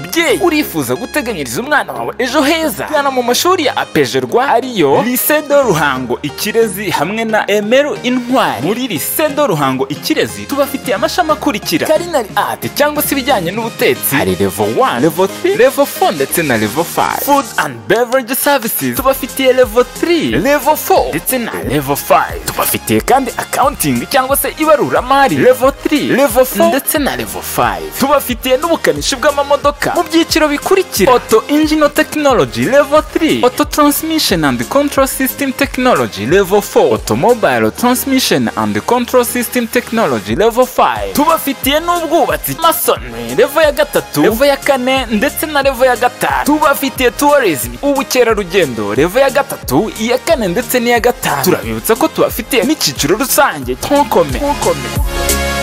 mubyeyi urifuza guteganyiriza umwana wawe ejo heza, gana mu mashuri ya apejerwa ariyo Lycée de Ruhango Ikirezi hamwe na Emeru Intwari. Muri Lycée de Ruhango Ikirezi tubafitiye amashami akurikira: Culinary Art cyangwa se ibijyanye n'ubutetsi, hari level 1, level 3, level 4 ndetse na level 5. Food and Beverage Services tubafitiye level 3, level 4 ndetse na level 5. Tubafitiye kandi accounting cyangwa se ibaruramari level 3, level 4 ndetse na level 5. Tubafitiye n'ubukanishi bw'amamodoka mu byiciro bikurikira: Auto Engine Technology level 3, Auto Transmission and Control System Technology level 4, Automobile Transmission and Control System Technology level 5. Tubafitiye n'ubwubatsi masonry level ya 3, level ya 4 ndetse na level ya 5. Tubafitiye tourism ubukerarugendo level ya 3, iya 4 ndetse n'iya 5. Turabibutsa ko tubafitiye n'icyiciro rusange Tonkome.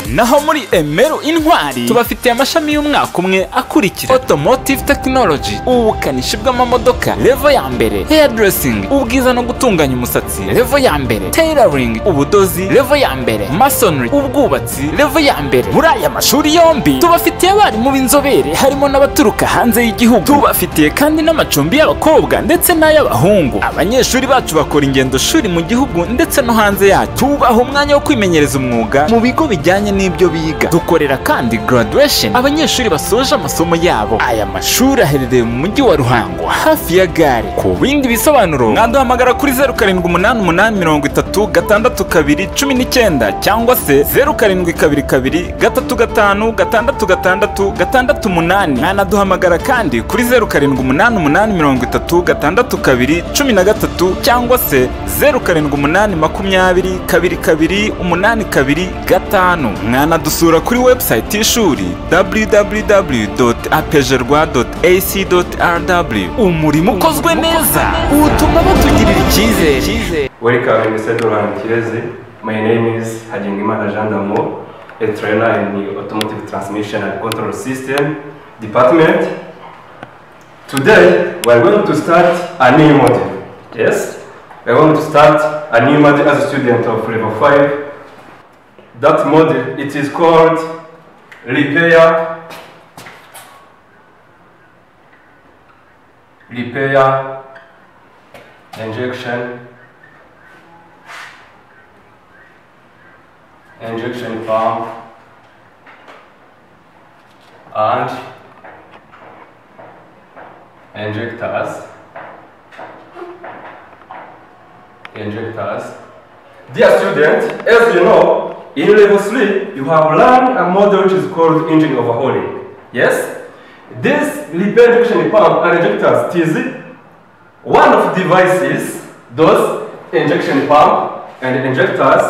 Naho muri Emeru Intwari tubafitiye amashami y'umwaka umwe akurikira: Automotive Technology ubukanishi bw'amamodoka level ya mbere, Hairdressing ubwiza no gutunganya umusatsi level ya mbere, Tailoring ubudozi level ya mbere, Masonry ubwubatsi level ya mbere. Muri aya mashuri yombi tubafitiye abarimu b'inzobere harimo n'abaturuka hanze y'igihugu. Tubafitiye kandi n'amacumbi y'abakobwa ndetse n'ay'abahungu. Abanyeshuri bacu bakora ingendo shuri mu gihugu ndetse no hanze yacyo. Tubaha umwanya wo kwimenyereza umwuga mu bigo bijyanye n'ibyo biga. Dukorera kandi graduation abanyeshuri basoje amasomo yabo. Aya mashuri aherereye mu mujyi wa Ruhango hafi ya gare. Ku bindi bisobanuro mwaduhamagara kuri 0788366219 cyangwa se 0722356668. Mwanaduhamagara kandi kuri 0788366213 cyangwa se 0788202285. Mwanadusura kuri website y'ishuri www.apejerwa.ac.rw. Umurimo ukozwe neza utuma batugirira icyizere. Welcome in Lycée de Ruhango Ikirezi. My name is Hagengimana Jean d'Amour, a trainer in the Automotive Transmission and Control System department. Today we are going to start a new module. Yes, we are going to start a new module as a student of level 5. That module, it is called repair injection pump and injectors. Dear students, as you know, in level 3, you have learned a model which is called engine overhauling. Yes? This repair injection pump and injectors is one of the devices, those injection pump and injectors,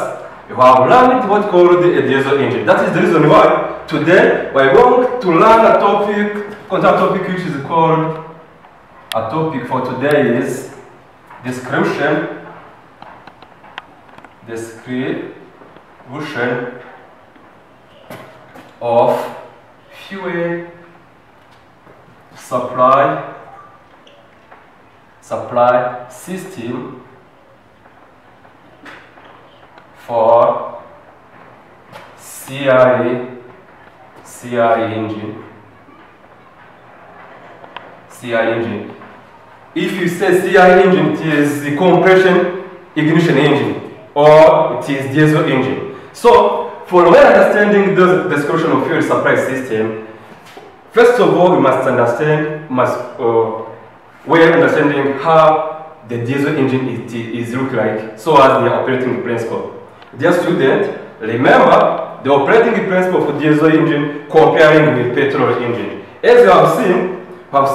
you have learned what called a diesel engine. That is the reason why today we are going to learn a topic which is called, a topic for today is description of fuel supply system for CI engine. If you say CI engine, it is the compression ignition engine, or it is diesel engine. So, for well understanding the description of fuel supply system, first of all, we must understand, well understanding how the diesel engine is look like, so as the operating principle. Dear student, remember the operating principle for diesel engine comparing with petrol engine. As you have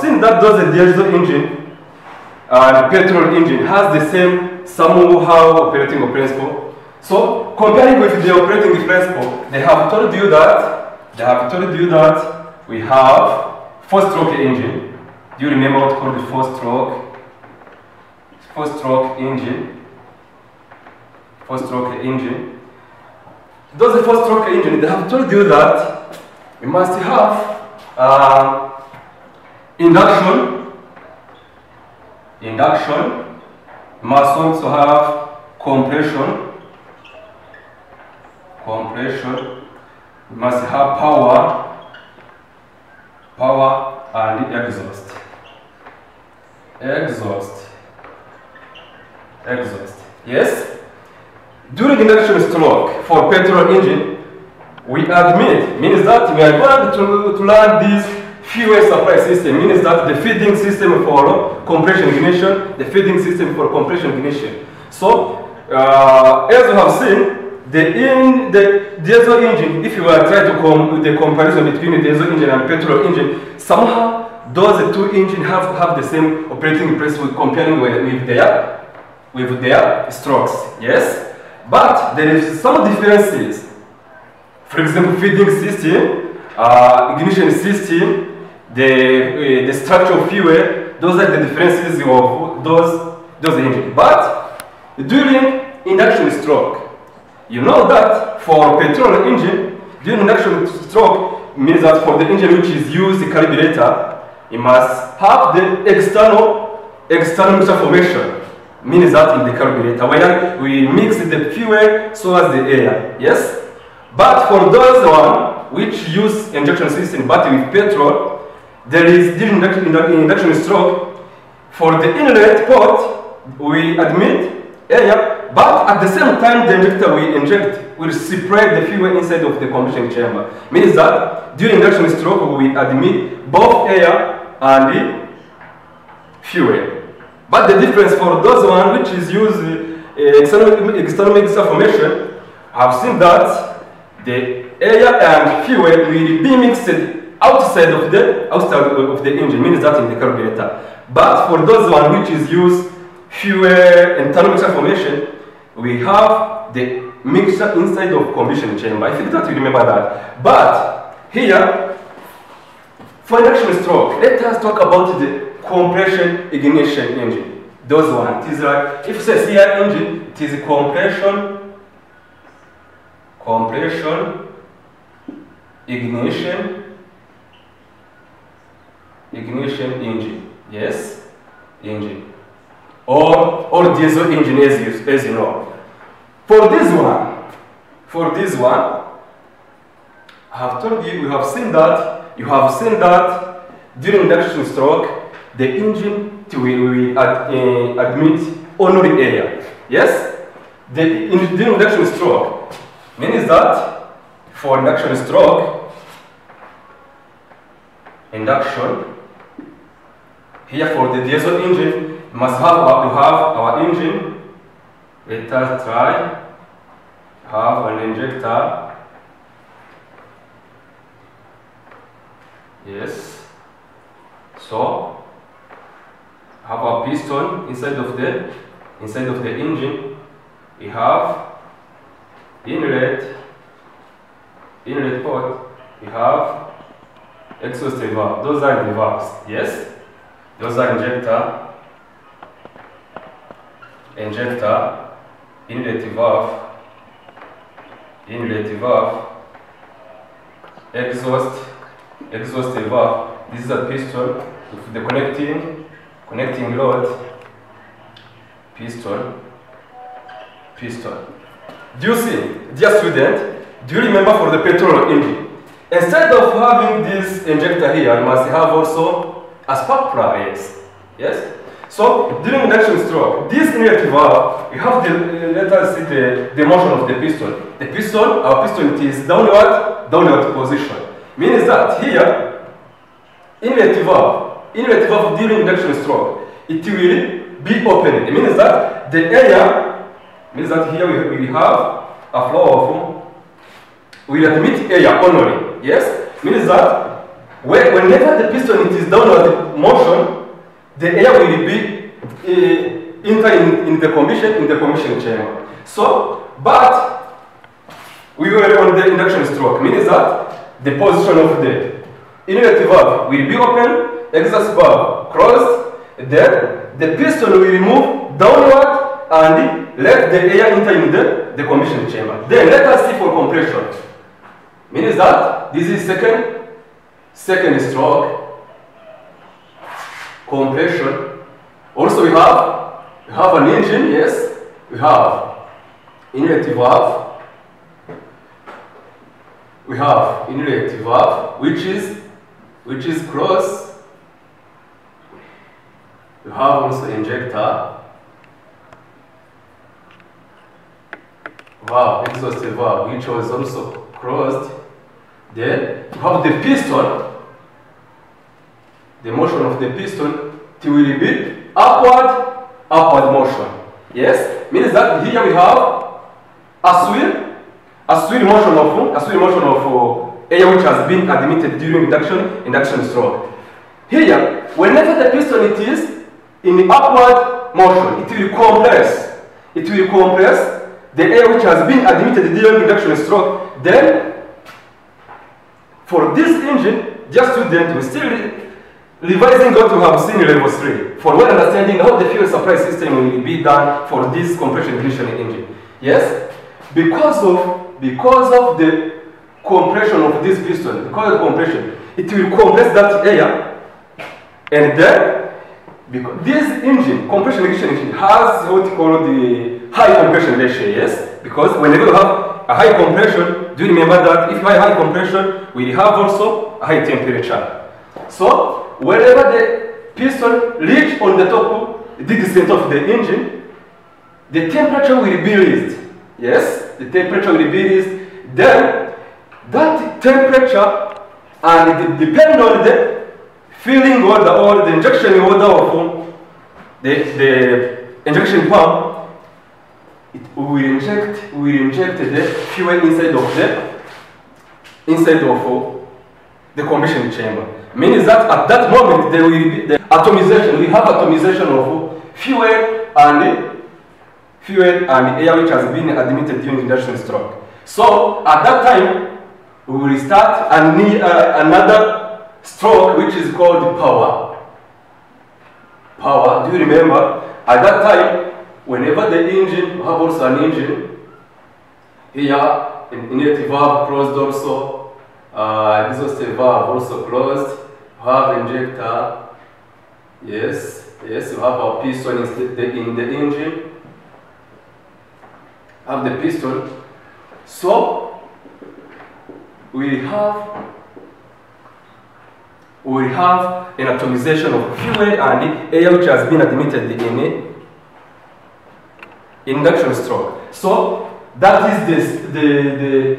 seen that those diesel engine and petrol engine has the same somehow operating principle. So comparing with the operating principle, they have told you that we have four-stroke engine. Do you remember what's called the four-stroke engine? Those four-stroke engine, they have told you that we must have induction. We must also have compression. We must have power and exhaust. Exhaust. Yes? During induction stroke for petrol engine, we admit, means that we are going to learn this fuel supply system, means that the feeding system for compression ignition, the feeding system for compression ignition. So, as you have seen, the diesel engine, if you are trying to the comparison between the diesel engine and petrol engine, somehow those two engines have the same operating pressure comparing with their strokes. Yes, but there is some differences. For example, feeding system, ignition system, the structure of fuel. Those are the differences of those engines. But during induction stroke, you know that for petrol engine, during induction stroke means that for the engine which is used the carburetor, it must have the external mixture formation. Means that in the carburetor, where we mix the fuel so as the air. Yes? But for those one which use injection system but with petrol, there is during induction stroke, for the inlet port, we admit air, but at the same time the injector we inject will separate the fuel inside of the combustion chamber. Means that during induction stroke we admit both air and the fuel. But the difference for those one which is used external mixture formation, I've seen that the air and fuel will be mixed outside of the engine, means that in the carburetor. But for those one which is used fuel internal mixture formation, we have the mixture inside of combustion chamber. I think that you remember that. But here, for induction stroke, let us talk about the compression ignition engine. Those one. It is like, if you say CI engine, it is compression ignition engine. Yes? Engine. Or diesel engine as you know. For this one, I have told you, you have seen that during induction stroke, the engine will admit only air. Yes? During induction stroke, means that for induction stroke, here for the diesel engine, we must have our engine. Let us try have an injector. Yes. So have a piston inside of the engine. We have inlet port. We have exhaust valve. Those are the valves. Yes. Those are injector, inlet valve, exhaust valve. This is a piston with the connecting rod. Piston. Do you see, dear student? Do you remember for the petrol engine? Instead of having this injector here, you must have also a spark plug. Yes. So during induction stroke, this inlet valve, you have let us see the motion of the piston. Our piston is downward position. Means that here, inlet valve during induction stroke, it will be opened. It means that the air, means that here we have a flow of, we admit air only. Yes? Means that whenever the piston is downward motion, the air will be enter in the combustion chamber. So, but we were on the induction stroke, means that the position of the inlet valve will be open, exhaust valve closed, then the piston will move downward and let the air enter in the combustion chamber. Then let us see for compression. Means that this is second stroke. Compression. Also we have an engine. Yes, we have inlet valve. We have inlet valve which is closed You have also injector. Valve, exhaust valve, which was also closed. Then you have the piston. The motion of the piston, it will be upward motion. Yes, means that here we have a swirl motion of air which has been admitted during induction stroke. Here, whenever the piston it is in upward motion, it will compress. It will compress the air which has been admitted during induction stroke. Then, for this engine, just student, we still revising what we have seen in level 3 for well understanding how the fuel supply system will be done for this compression ignition engine. Yes, because of the compression of this piston, because of compression, it will compress that air, and then because this engine, compression ignition engine, has what we call the high compression ratio. Yes, because whenever you have a high compression, do remember that if you have high compression, we have also a high temperature. So whenever the piston reach on the top, the descent of the engine, the temperature will be raised. Yes, the temperature will be raised. Then that temperature and it depends on the filling order or the injection order of the injection pump. It will inject the fuel inside of the combustion chamber. Means that at that moment there will be the atomization. We have atomization of fuel and air which has been admitted during induction stroke. So at that time we will start another stroke which is called power. Power. Do you remember? At that time, whenever the engine, we have also an engine here, inert valve closed also, exhaust valve also closed. Have injector, yes, you have a piston in the engine, have the piston. So we have an atomization of fuel and air which has been admitted in induction stroke. So that is the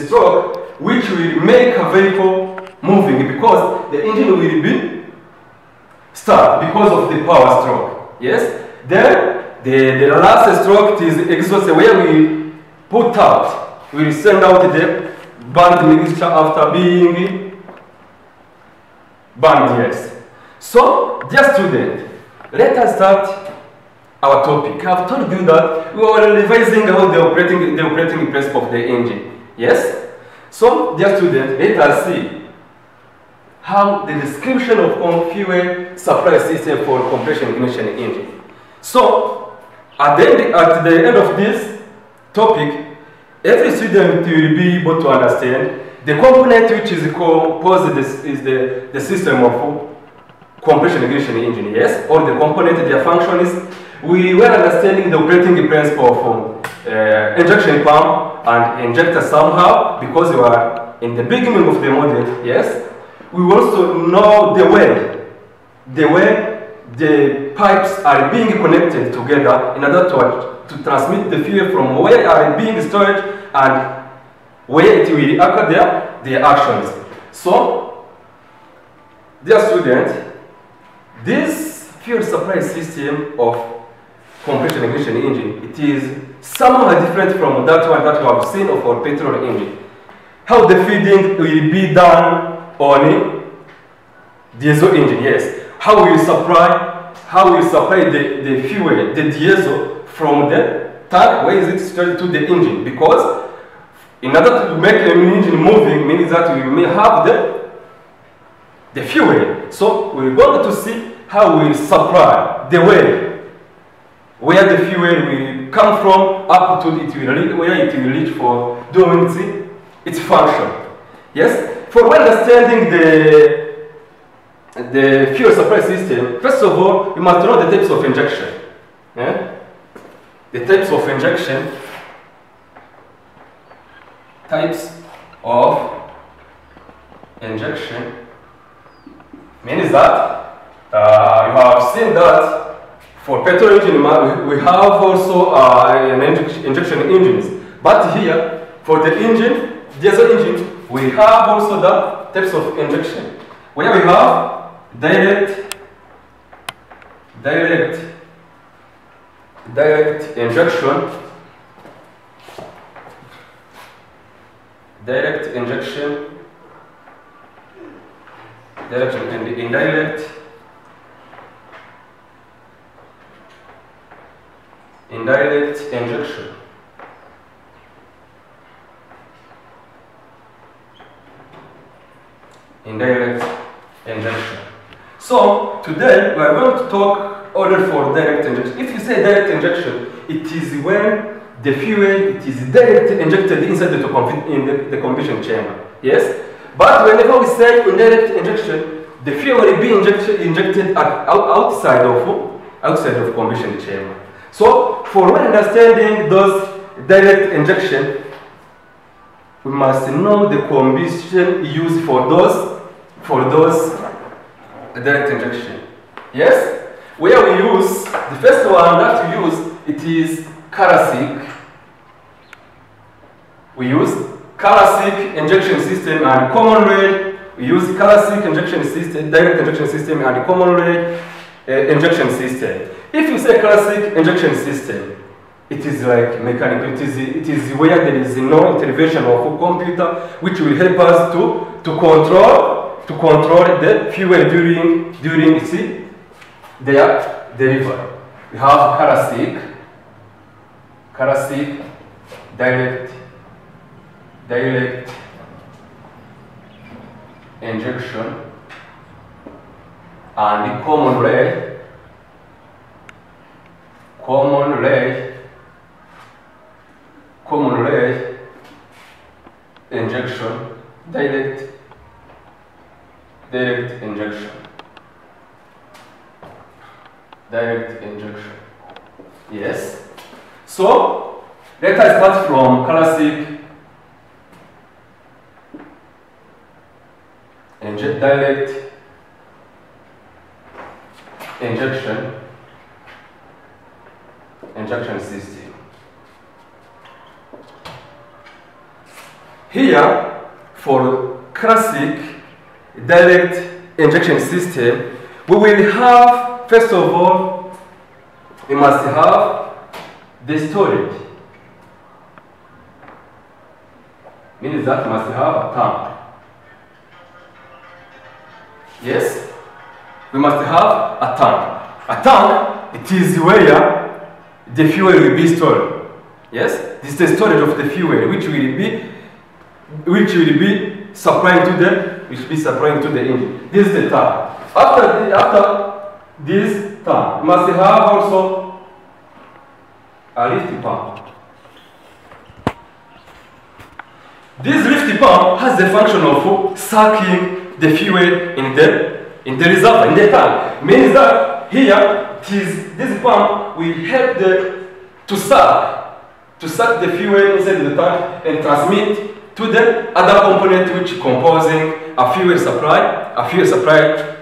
stroke which will make a vehicle moving, because the engine will be start because of the power stroke. Yes. Then the last stroke is exhaust, where we put out, we send out the burned mixture after being burned. Yes. So, dear student, let us start our topic. I have told you that we are revising about the operating principle of the engine. Yes. So, dear student, let us see how the description of fuel supply system for compression ignition engine. So, at the end of this topic, every student will be able to understand the component which is composed is the system of compression ignition engine. Yes, or the component, their function is, we were understanding the operating principle of injection pump and injector somehow, because we are in the beginning of the model. Yes. We also know the way the pipes are being connected together in order to transmit the fuel from where are being stored and where it will occur their actions. So, dear student, this fuel supply system of compression ignition engine, it is somehow different from that one that we have seen of our petrol engine. How the feeding will be done on diesel engine. Yes, how we supply the fuel, the diesel from the tank, where is it stored, to the engine, because in order to make an engine moving means that we may have the fuel. So we're going to see how we supply the way where the fuel will come from up to where it will reach for doing its function. Yes. For understanding the fuel supply system, first of all, you must know the types of injection. Yeah? The types of injection. Types of injection means that you have seen that for petrol engine, we have also an injection engines. But here, for the engine, diesel engine, we have also the types of injection. Where we have direct injection, direct injection, and indirect injection. Indirect injection. So today we are going to talk order for direct injection. If you say direct injection, it is when the fuel is directly injected inside the combustion chamber. Yes? But whenever we say indirect injection, the fuel will be injected outside of combustion chamber. So for understanding those direct injection, we must know the combustion used for those direct injection. Yes? Where we use, the first one that we use, it is classic. We use classic injection system and common rail. We use classic injection system, direct injection system and common rail injection system. If you say classic injection system, it is like mechanical. It is where there is no intervention of a computer, which will help us to control the fuel during their delivery. We have classic direct injection and common rail injection, direct injection. Yes. So let us start from classic direct injection system. Here, for classic direct injection system, we will have, first of all, we must have the storage. Means that we must have a tank. Yes? We must have a tank. A tank, it is where the fuel will be stored. Yes? This is the storage of the fuel, which will be supplying to the engine. This is the tank. After this tank, we must have also a lift pump. This lift pump has the function of sucking the fuel in the reservoir, in the tank. Means that here, this pump will help to suck the fuel inside the tank and transmit to the other component which composing a fuel supply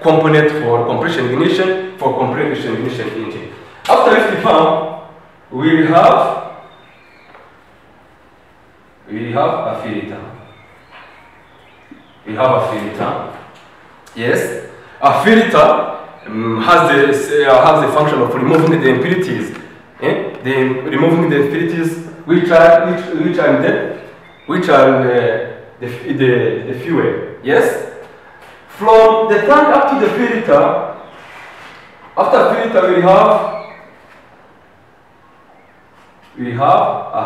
component for compression ignition engine. After lift pump, we have a filter. We have a filter. Yes, a filter has the function of removing the impurities. Removing the impurities which are the fuel. Yes. From the tank up to the filter. After filter, we have a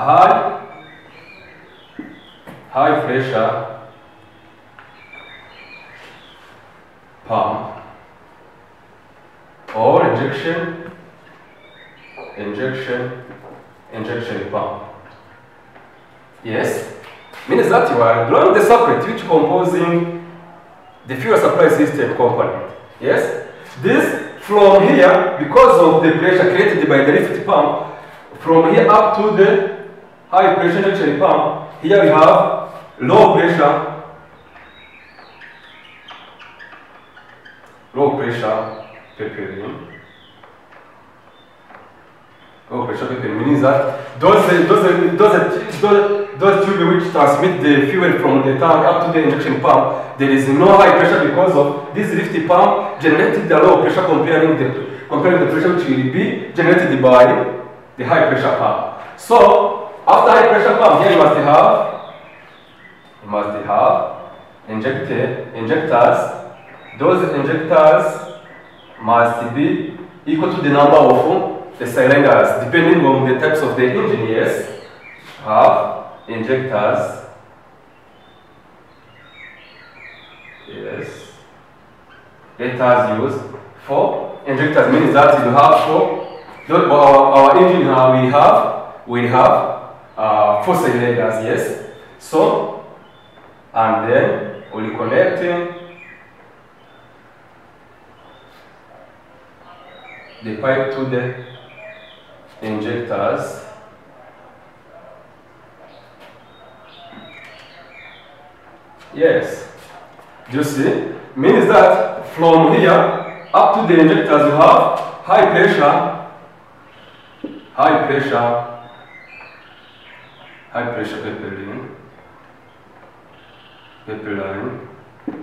high pressure pump or injection pump. Yes, means that you are drawing the circuit which composing the fuel supply system component. Yes, this from here, because of the pressure created by the lift pump, from here up to the high pressure injection pump, here we have low pressure preparing Oh, pressure pipe means that those tubes which transmit the fuel from the tank up to the injection pump, there is no high pressure because of this lift pump generated the low pressure comparing the pressure which will be generated by the high pressure pump. So after high pressure pump, here you must have injectors. Those injectors must be equal to the number of the cylinders, depending on the types of the engine. Yes, have injectors. Yes, let us use 4 injectors. Means that you have 4. Our engine we have 4 cylinders. Yes, so and then we connect the pipe to the injectors. Yes, you see, means that from here up to the injectors you have high pressure pipeline.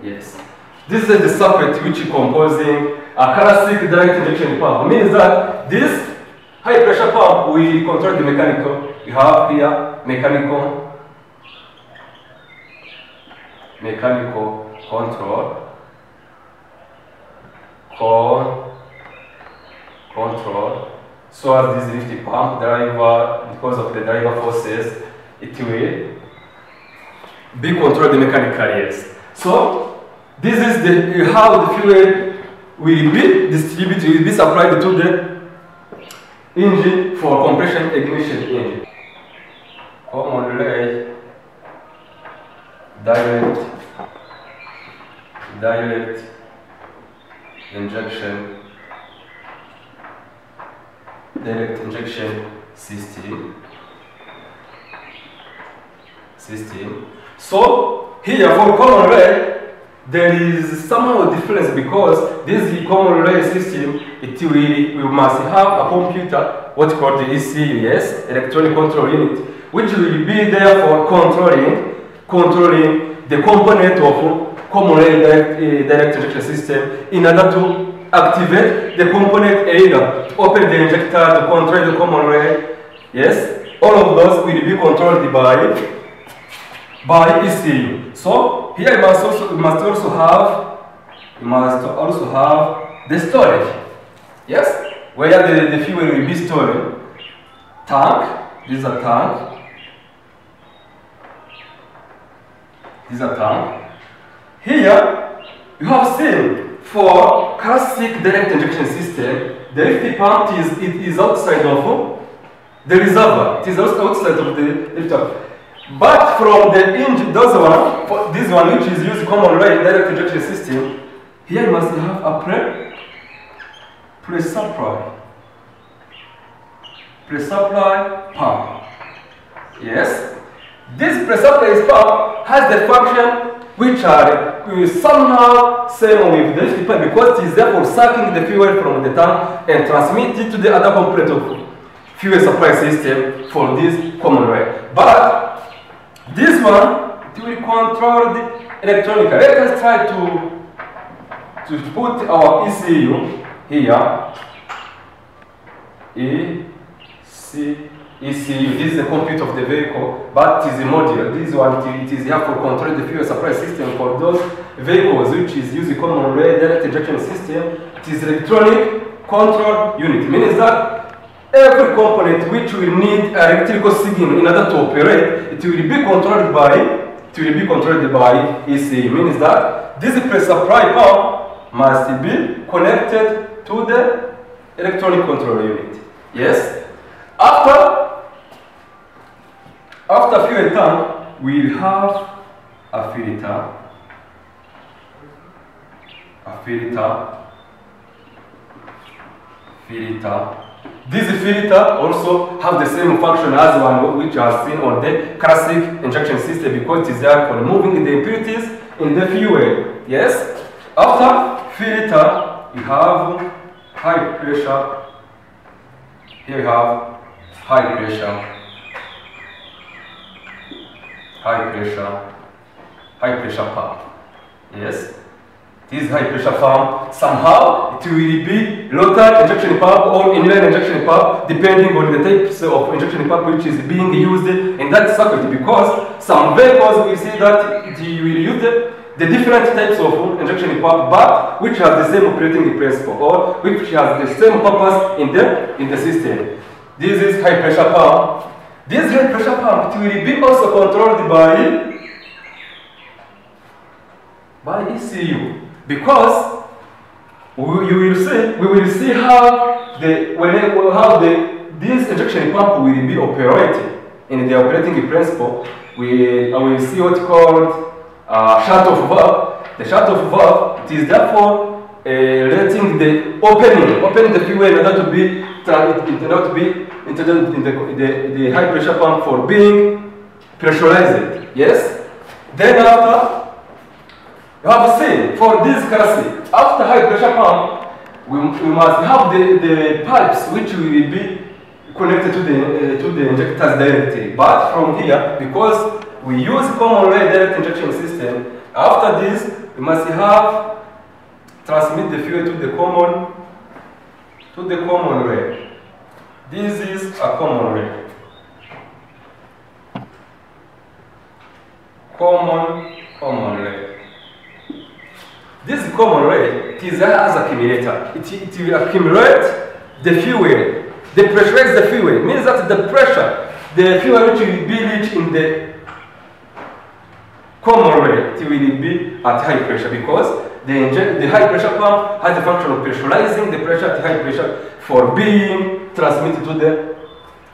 Yes, this is the circuit which is composing a classic direct injection pump. Means that this high pressure pump will control the mechanical. You have here mechanical control. So as this lift pump driver, because of the driver forces, it will be controlled the mechanical. Yes. So this is how the fuel will be distributed, will be supplied to the engine for compression ignition engine. Commonly direct injection system. So here for common rail there is somehow a difference because this common rail system we must have a computer, what's called the ECU, yes, electronic control unit, which will be there for controlling the component of common rail direct injection system in order to activate the component, either to open the injector, to control the common rail. Yes, all of those will be controlled by ECU. So here you must also have the storage. Yes, where the fuel will be stored. Tank. This is a tank. Here you have seen for classic direct injection system, the lift pump is outside of the reservoir. It is outside of the lift pump. But from the engine, this one which is used common rail direct injection system, here you must have a pre-supply pump. Yes, this pre-supply pump has the function which are somehow same with the lift pump because it is therefore sucking the fuel from the tank and transmit it to the other component of fuel supply system for this common rail. But this one, it will control the electronically. Let us try to put our ECU here. ECU, this is the computer of the vehicle, but it is a module. This one, it is here for control the fuel supply system for those vehicles which is using common rail direct injection system. It is electronic control unit. Means that every component which will need electrical signal in order to operate, it will be controlled by ECU. Means that this pre-supply pump must be connected to the electronic control unit. Yes. After fuel tank, we will have a filter. This filter also have the same function as one which are seen on the classic injection system because it is there for removing the impurities in the fuel. Yes. After filter, we have high pressure Here we have high pressure, high pressure pump. Yes, this high pressure pump, somehow it will be local injection pump or inline injection pump, depending on the types of injection pump which is being used in that circuit, because some vehicles we see that it will use the different types of injection pump, but which has the same operating principle or which has the same purpose in the system. This is high pressure pump. This high pressure pump will be also controlled by ECU, because we will see how this injection pump will be operated in the operating principle. We will see what's called shut-off valve. The shut-off valve, it is therefore letting the opening the fuel in order to be introduced in the high pressure pump for being pressurized. Yes. Then after, you have seen for this chassis, after high pressure pump, we must have the pipes which will be connected to the injectors directly. But from here, because we use common rail direct injection system, after this we must have transmit the fuel to the common rail. This is a common rail. Common rail. This common rail, it is as accumulator. It will accumulate the fuel. They pressurize the fuel. It means that the pressure, the fuel which will be reached in the common rail, it will be at high pressure, because the high pressure pump has the function of pressurizing the pressure at high pressure for being transmitted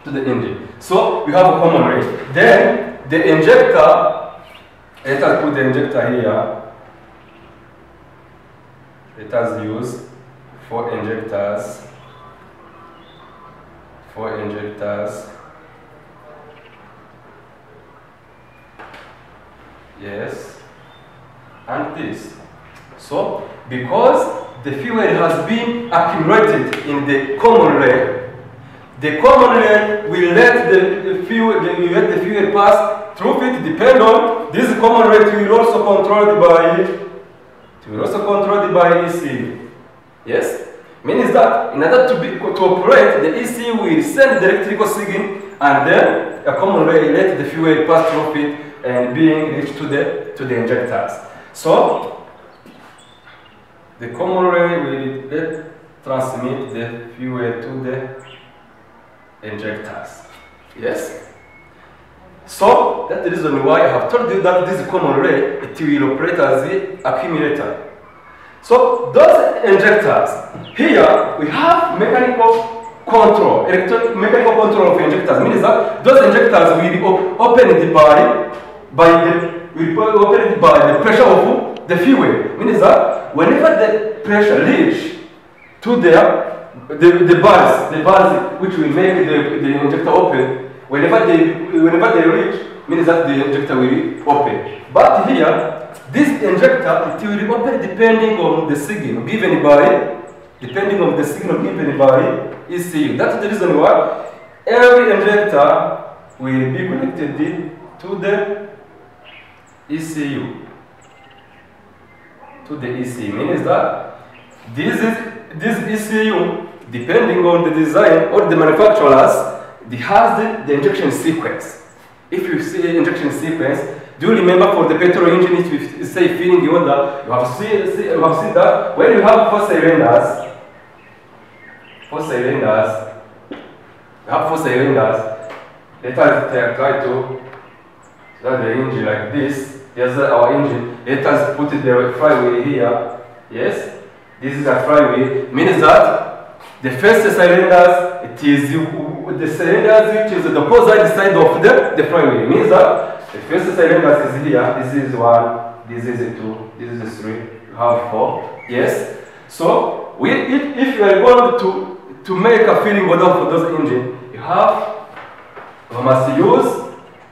to the engine. So we have a common rail. Then the injector, let us put the injector here. Let us use four injectors. Yes, and this. So, because the fuel has been accumulated in the common rail will let the fuel pass through it. Depend on this common rail will also controlled by ECU. Yes, means that in order to operate, the ECU will send the electrical signal, and then a common rail let the fuel pass through it and being reached to the injectors. So the common rail will transmit the fuel to the injectors. Yes. So that's the reason why I have told you that this common rail, it will operate as the accumulator. So those injectors, here we have mechanical control, mechanical control of injectors, means that those injectors will be opened by the pressure of the fuel. Means that whenever the pressure reach to the valves which will make the injector open, whenever they reach, means that the injector will be open. But here, this injector, it will be open depending on the signal given by ECU. That's the reason why every injector will be connected to the ECU. Means that this ECU, depending on the design or the manufacturers, they has the injection sequence. If you see injection sequence, do you remember for the petrol engine, it will say filling the order? You have seen that when you have four cylinders, let us try to start the engine like this. Here's our engine. Let us put the flywheel here. Yes, this is a flywheel. Means that the first cylinders, it is the cylinders which is the opposite side of the flywheel. Means that the first cylinder is here. This is 1. This is 2. This is 3. You have 4. Yes. So if you are going to make a filling order for those engines, you must use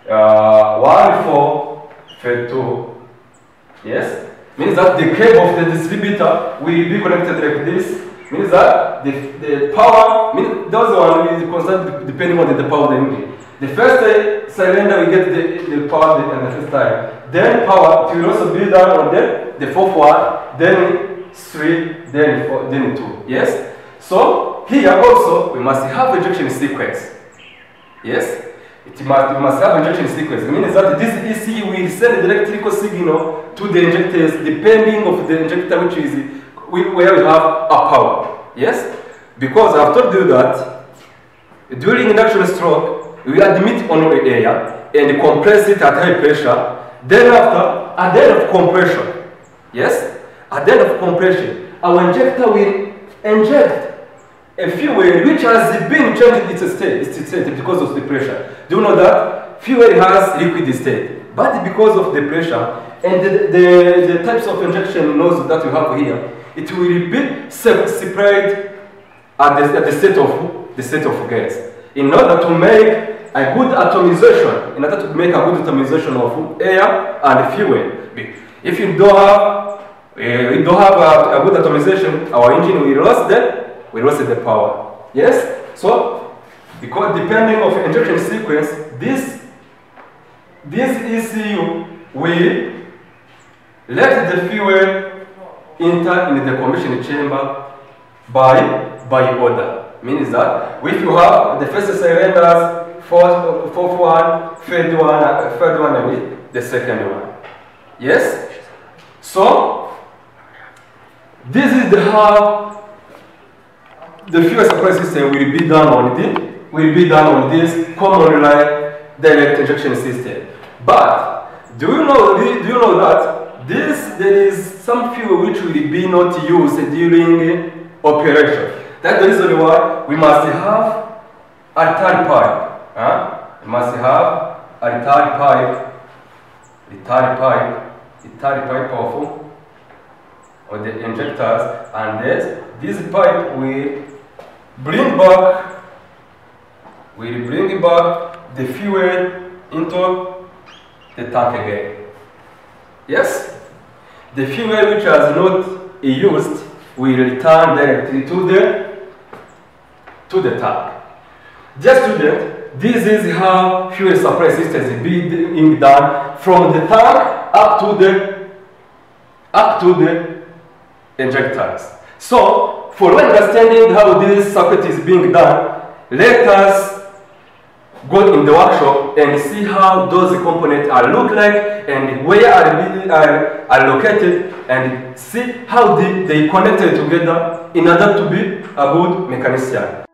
1, 4, 2. Yes. Means that the cable of the distributor will be connected like this, means that the power, means those one is constant depending on the power of the engine. The first cylinder we get the power on the first time. Then power, it will also be done on the fourth one, then 3, then 4, then 2. Yes? So here also we must have injection sequence. Yes? We must have injection sequence. It means that this EC will send the electrical signal to the injectors depending of the injector which is where we have a power. Yes? Because I've told you that during induction stroke, we admit on air and compress it at high pressure. Then after, at the end of compression, yes? At the end of compression, our injector will inject a fuel which has been changed its state because of the pressure. Do you know that fuel has liquid state, but because of the pressure and the types of injection nozzle that you have here, it will be separated at the state of gas. In order to make a good atomization, of air and fuel. If you don't have a good atomization, our engine will lose the power. Yes? So, because depending on injection sequence, this ECU will let the fuel enter in the combustion chamber by order. Means that if you have the first cylinders, fourth one, third one, and the second one. Yes? So, this is how the fuel supply system will be done on this common line direct injection system. But do you know that there is some fuel which will be not used during operation? That's the reason why we must have a return pipe. We must have a return pipe of the injectors, and this pipe will bring back the fuel into the tank again. Yes? The fuel which has not used will return directly to the tank. Dear student, this is how fuel supply system is being done from the tank up to the injectors. So, for understanding how this circuit is being done, let us go in the workshop and see how those components are look like and where are located, and see how they connected together in order to be a good mechanician.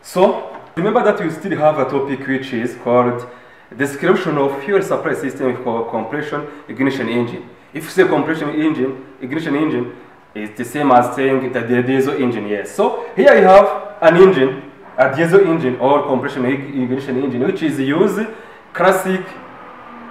So, remember that you still have a topic which is called description of fuel supply system for compression ignition engine. If you say compression engine, ignition engine is the same as saying that the diesel engine, yes. So, here you have an engine, a diesel engine or compression ignition engine, which is used classic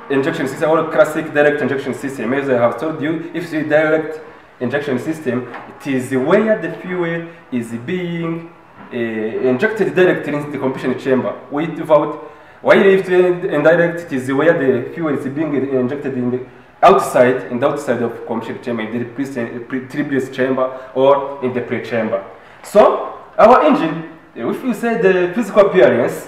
injection system or classic direct injection system. As I have told you, if it's direct injection system, it is where the fuel is being injected directly into the combustion chamber without, while if indirect, it is where the fuel is being injected in the outside of combustion chamber, in the previous chamber or in the pre-chamber. So our engine, if you say the physical appearance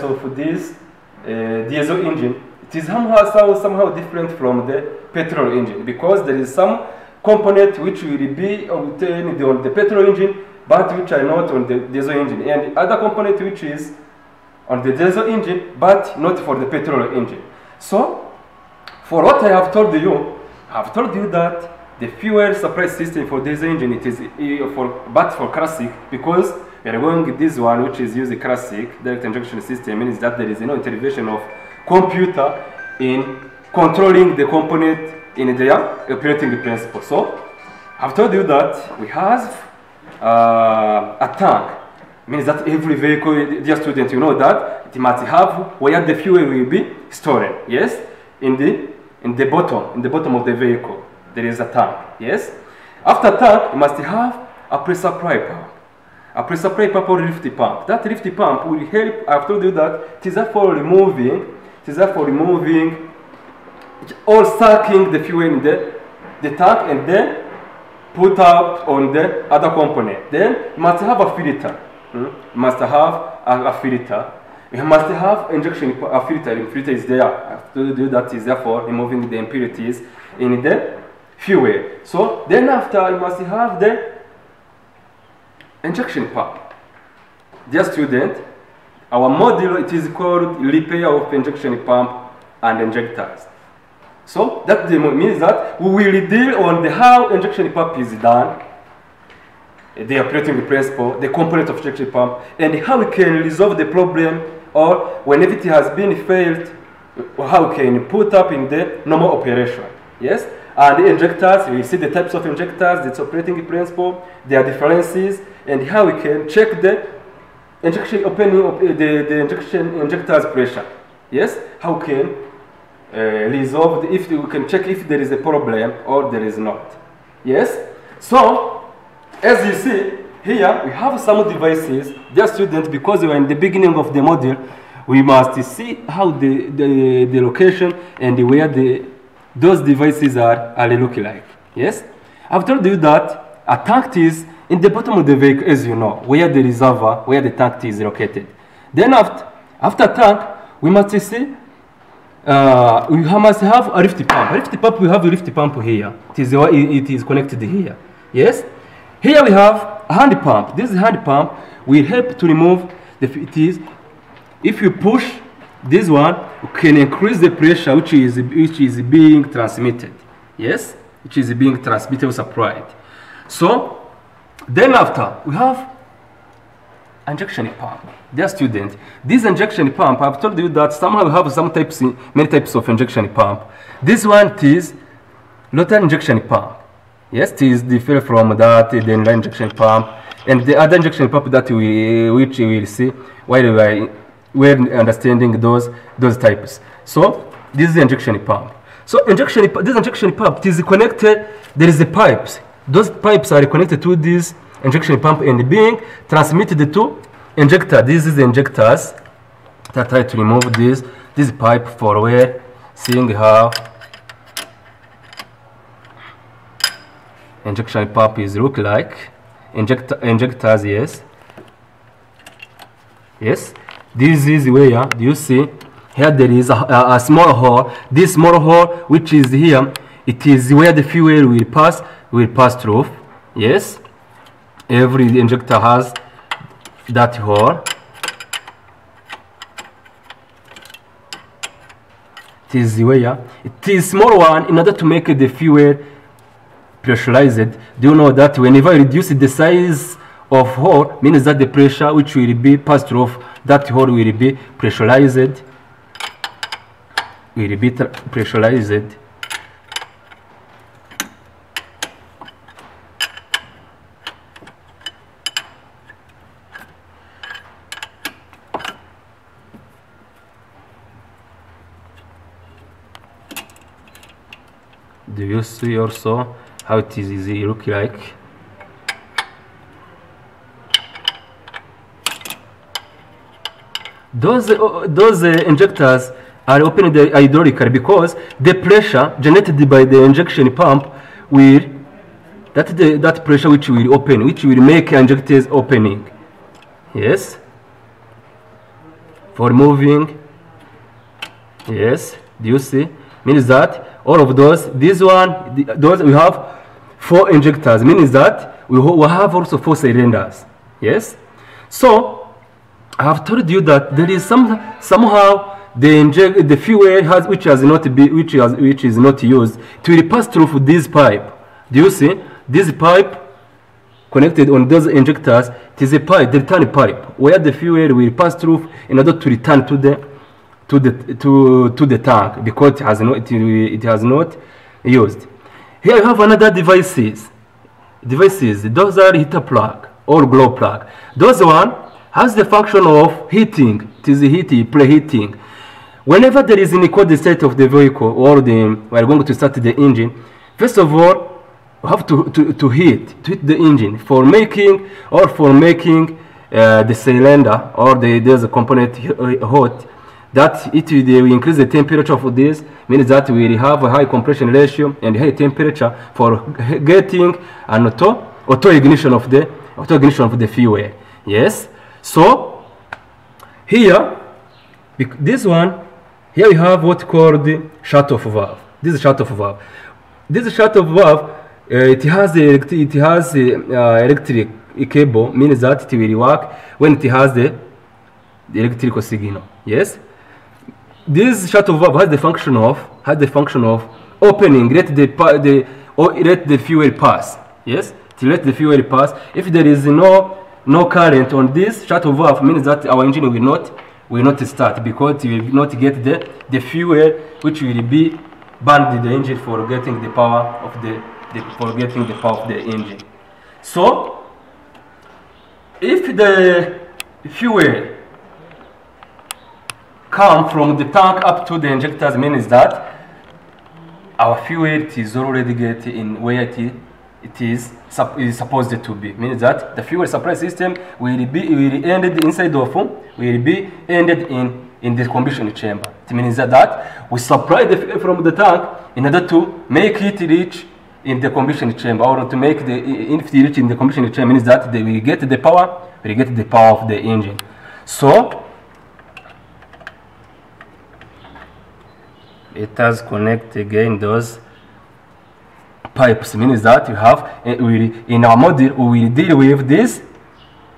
of this diesel engine, it is somehow different from the petrol engine, because there is some component which will be obtained on the petrol engine but which are not on the diesel engine, and other component which is on the diesel engine but not for the petrol engine. So, for what I have told you, I have told you that the fuel supply system for this engine, it is but for classic, because we are going this one, which is using classic direct injection system, means that there is no intervention of computer in controlling the component in their operating principle. So, I've told you that we have a tank. Means that every vehicle, dear student, you know that it must have where the fuel will be stored. Yes, in the bottom of the vehicle, there is a tank. Yes, after tank, you must have a pressure supply pump. A pressure supply pump or lift pump. That lift pump will help. I've told you that it is for removing. It is for removing or sucking the fuel in the tank and then put out on the other component. Then you must have a filter. You must have a filter. You must have injection a filter. The filter is there. I have told you that is there for removing the impurities in the fuel. So then after you must have the injection pump. Dear student, our module it is called repair of injection pump and injectors. So that means that we will deal on the how injection pump is done, the operating principle, the component of injection pump, and how we can resolve the problem, or whenever it has been failed, how we can put up in the normal operation. Yes, and the injectors, we see the types of injectors, its operating principle, their differences, and how we can check the injection opening of the injector's pressure. Yes, how we can resolve if we can check if there is a problem or there is not. Yes, so as you see here we have some devices. Dear students, because we are in the beginning of the module, we must see how the location and where those devices are looking like. Yes, I've told you that a tank is in the bottom of the vehicle, as you know, where the reservoir, where the tank is located. Then after tank, we must see we must have a lift pump. A lift pump, we have a lift pump here. It is connected here. Yes. Here we have a hand pump. This hand pump will help to remove the if you push this one, you can increase the pressure which is being transmitted. Yes, which is being transmitted or supplied. So then after we have injection pump. Dear student, this injection pump, I've told you that somehow we have many types of injection pump. This one is rotary injection pump. Yes, it is different from that, the inline injection pump, and the other injection pump that which we will see while we are understanding those types. So this is the injection pump. So this injection pump is connected. There is the pipes. Those pipes are connected to this injection pump and being transmitted to injector. This is the injectors that try to remove this pipe for where seeing how injection pump is look like. Injectors, yes. This is where you see here there is a small hole. This small hole which is here, it is where the fuel will pass through. Yes, every injector has that hole. It is where it is small one in order to make the fuel pressurized. Do you know that whenever you reduce the size of hole, means that the pressure which will be passed through that hole will be pressurized. Do you see also how it is easy look like? Those injectors are open the hydraulically because the pressure generated by the injection pump will that pressure which will open, which will make injectors opening. Yes, for moving. Yes, do you see? Means that all of those we have 4 injectors, means that we have also 4 cylinders. Yes, so I have told you that there is somehow the fuel which is not used, it will pass through this pipe. Do you see this pipe connected on those injectors? It is a pipe, the return pipe, where the fuel will pass through in order to return to the tank, because it has not used. Here you have another devices. Those are heater plug or glow plug. Those one has the function of heating. It is heating, preheating. Whenever there is an cold state of the vehicle, or we are going to start the engine, first of all, we have to heat the engine for making the cylinder or the component hot. That it will increase the temperature of this, means that we will have a high compression ratio and high temperature for getting an auto ignition of the fuel. Yes. So here, this one, here we have what called the shut-off valve. This is shut-off valve. This shut-off valve, it has electric cable, means that it will work when it has the electrical signal. Yes. This shut-off valve has the function of opening, let the fuel pass. Yes, to let the fuel pass. If there is no current on this shut-off valve, means that our engine will not start, because it will not get the fuel which will be burned the engine for getting the power of the engine. So if the fuel come from the tank up to the injectors, means that our fuel is already getting where it is supposed to be. Means that the fuel supply system will be ended in the combustion chamber. It means that we supply the fuel from the tank in order to make it reach in the combustion chamber, or to make if it reach in the combustion chamber, means that they will get the power of the engine. So it has connect again those pipes, means that you have in our model we will deal with this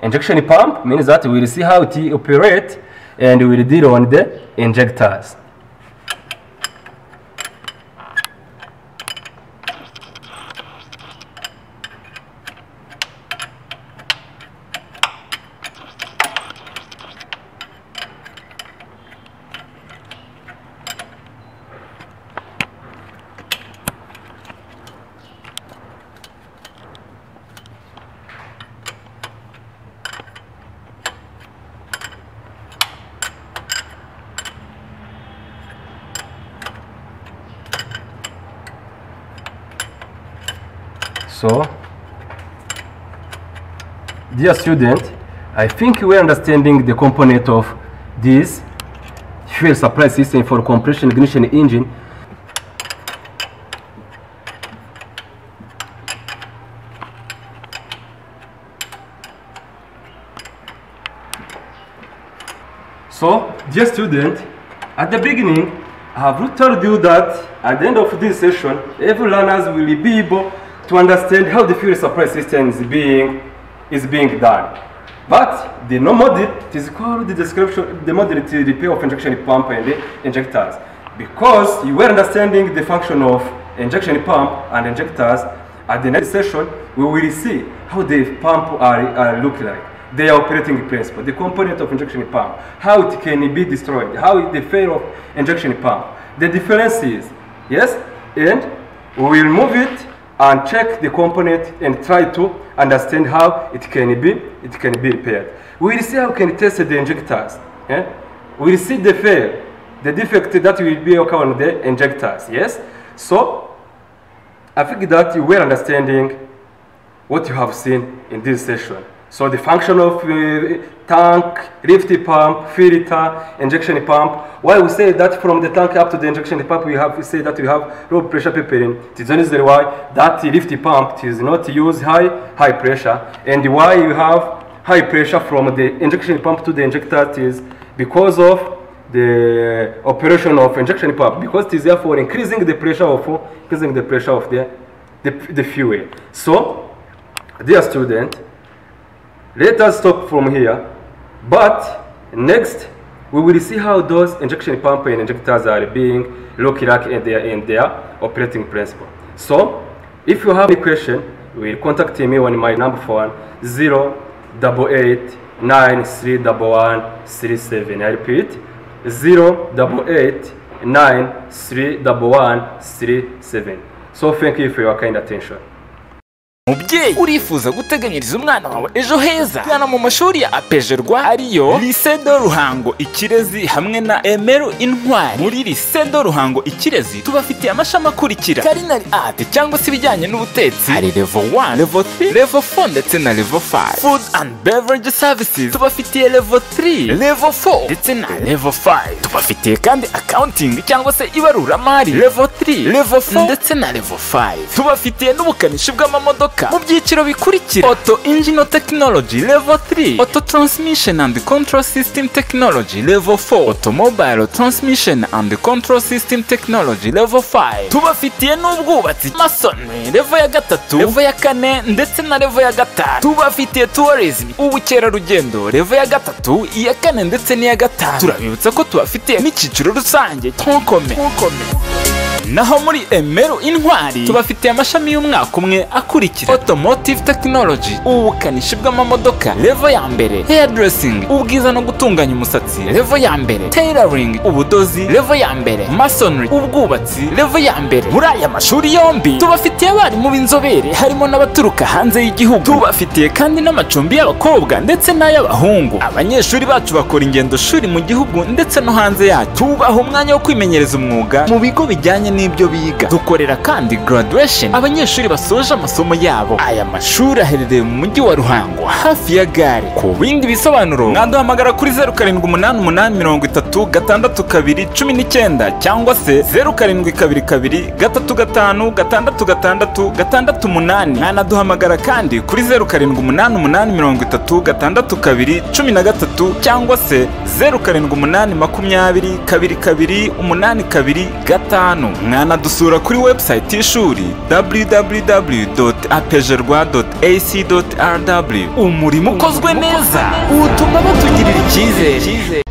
injection pump, means that we will see how it operates, and we will deal on the injectors. So, dear student, I think we are understanding the component of this fuel supply system for compression ignition engine. So, dear student, at the beginning, I have told you that at the end of this session, every learners will be able to understand how the fuel supply system is being done. But the no model, it is called the description, the model is repair of injection pump and the injectors. Because you were understanding the function of injection pump and injectors, at the next session, we will see how the pump look like, their operating principle, the component of injection pump, how it can be destroyed, how the failure of injection pump, the differences, yes, and we will move it and check the component and try to understand how it can be repaired. We will see how we can test the injectors. Yeah? We will see the fail, the defect that will be occur on the injectors. Yes. So I think that you were understanding what you have seen in this session. So the function of tank, lift pump, filter, injection pump. Why we say that from the tank up to the injection pump we say that we have low pressure peppering. It is the reason why that lift pump is not use high pressure, and why you have high pressure from the injection pump to the injector is because of the operation of injection pump, because it is therefore increasing the pressure of the fuel. So, dear student, let us stop from here, but next we will see how those injection pump and injectors are being looked at in their operating principle. So, if you have any question, you will contact me on my number phone 088931137. I repeat, 088931137. So thank you for your kind attention. Mubyeyi urifuza guteganyiriza umwana wawe ejo heza, gana mu mashuri ya apejerwa ariyo Lycée de Ruhango Ikirezi hamwe na Emeru Intwari. Muri Lycée de Ruhango Ikirezi tubafitiye amashami akurikira: Culinary Art cyangwa se ibijyanye n'ubutetsi, hari level 1, level 3, level 4 ndetse na level 5. Food and Beverage Services tubafitiye level 3, level 4 ndetse na level 5. Tubafitiye kandi Accounting cyangwa se ibaruramari level 3, level 4 ndetse na level 5. Tubafitiye n'ubukanishi bw'amamodoka mu byiciro bikurikira: Auto Engine Technology level 3, Auto Transmission and Control System Technology level 4, Automobile Transmission and Control System Technology level 5. Tubafitiye n'ubwubatsi Masonry level ya 3, level ya 4 ndetse na level ya 5. Tubafitiye Tourism ubukerarugendo level ya 3, iya 4 ndetse n'iya 5. Turabibutsa ko tubafitiye n'icyiciro rusange Tonkome. Naho muri Emeru Intwari tubafitiye amashami y'umwaka umwe akurikira: Automotive Technology ubukanishi bw'amamodoka level ya mbere, Hairdressing ubwiza no gutunganya umusatsi level ya mbere, Tailoring ubudozi level ya mbere, Masonry ubwubatsi level ya mbere. Muri aya mashuri yombi tubafitiye abarimu b'inzobere harimo n'abaturuka hanze y'igihugu. Tubafitiye kandi n'amacumbi y'abakobwa ndetse n'ay'abahungu. Abanyeshuri bacu bakora ingendo shuri mu gihugu ndetse no hanze yacyo. Tubaha umwanya wo kwimenyereza umwuga mu bigo bijyanye n'ibyo biga. Dukorera kandi graduation abanyeshuri basoje amasomo yabo. Aya mashuri aherereye mu mujyi wa Ruhango hafi ya gare. Ku bindi bisobanuro mwaduhamagara kuri 0788366219 cyangwa se 0722356668. Mwanaduhamagara kandi kuri 0788366213 cyangwa se 0788202285. Mwanadusura kuri website y'ishuri www.apejerwa.ac.rw. Umurimo ukozwe neza utuma batugirira icyizere.